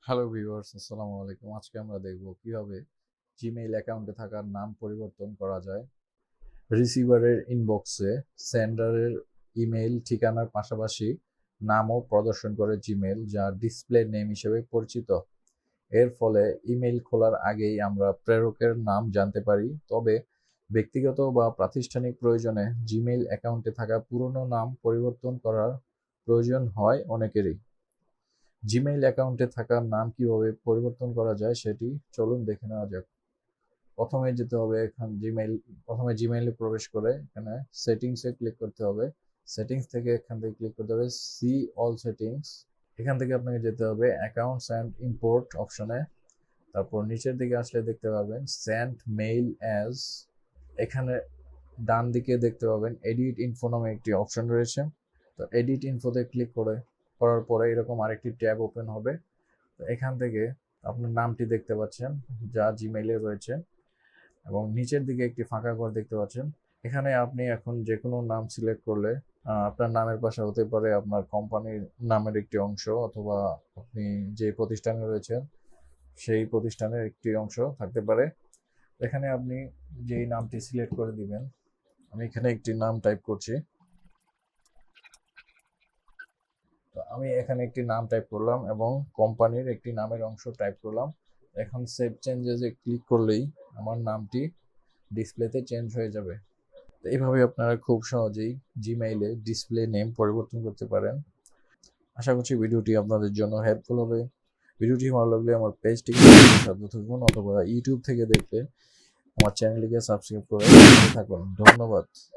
Hello viewers, আসসালামু আলাইকুম। আজকে আমরা দেখব কিভাবে জিমেইল অ্যাকাউন্টে থাকা নাম পরিবর্তন করা যায়। রিসিভারের ইনবক্সে সেন্ডারের ইমেইল ঠিকানার পাশাপাশি নামও প্রদর্শন করে জিমেইল, যা ডিসপ্লে নেম হিসেবে পরিচিত। এর ফলে ইমেইল খোলার আগেই আমরা প্রেরকের নাম জানতে পারি। তবে ব্যক্তিগত বা প্রাতিষ্ঠানিক প্রয়োজনে জিমেইল অ্যাকাউন্টে থাকা পুরনো নাম পরিবর্তন করার প্রয়োজন হয় অনেকেরই। জিমেইল অ্যাকাউন্টে থাকা নাম কিভাবে পরিবর্তন করা যায় সেটি চলুন দেখে নেওয়া যাক। প্রথমে যেতে হবে প্রথমে জিমেইলে প্রবেশ করে এখানে সেটিংসে ক্লিক করতে হবে। সেটিংস থেকে এখান থেকে ক্লিক করতে হবে সি অল সেটিংস। এখান থেকে আপনাকে যেতে হবে অ্যাকাউন্টস অ্যান্ড ইম্পোর্ট অপশনে। তারপর নিচের দিকে আসলে দেখতে পাবেন সেন্ড মেইল অ্যাজ। এখানে ডান দিকে দেখতে পাবেন এডিট ইনফো নামে একটি অপশন রয়েছে। তো এডিট ইনফোতে ক্লিক করার পরে এরকম আরেকটি ট্যাব ওপেন হবে। তো এখান থেকে আপনার নামটি দেখতে পাচ্ছেন যা জিমেইলে রয়েছে, এবং নিচের দিকে একটি ফাঁকা ঘর দেখতে পাচ্ছেন। এখানে আপনি এখন যে কোনো নাম সিলেক্ট করলে আপনার নামের পাশে হতে পারে আপনার কোম্পানির নামের একটি অংশ, অথবা আপনি যে প্রতিষ্ঠানে রয়েছেন সেই প্রতিষ্ঠানের একটি অংশ থাকতে পারে। এখানে আপনি যেই নামটি সিলেক্ট করে দিবেন, আমি এখানে একটি নাম টাইপ করছি। তো আমি এখানে একটি নাম টাইপ করলাম এবং কোম্পানির একটি নামের অংশ টাইপ করলাম। এখন সেভ চেঞ্জেসে ক্লিক করলেই আমার নামটি ডিসপ্লেতে চেঞ্জ হয়ে যাবে। তো এইভাবে আপনারা খুব সহজেই জিমেইলে ডিসপ্লে নেম পরিবর্তন করতে পারেন। আশা করছি ভিডিওটি আপনাদের জন্য হেল্পফুল হবে। ভিডিওটি ভালো লাগলে আমার পেজটিকে সাথে থাকুন, অথবা ইউটিউব থেকে দেখলে আমার চ্যানেলটিকে সাবস্ক্রাইব করে থাকুন। ধন্যবাদ।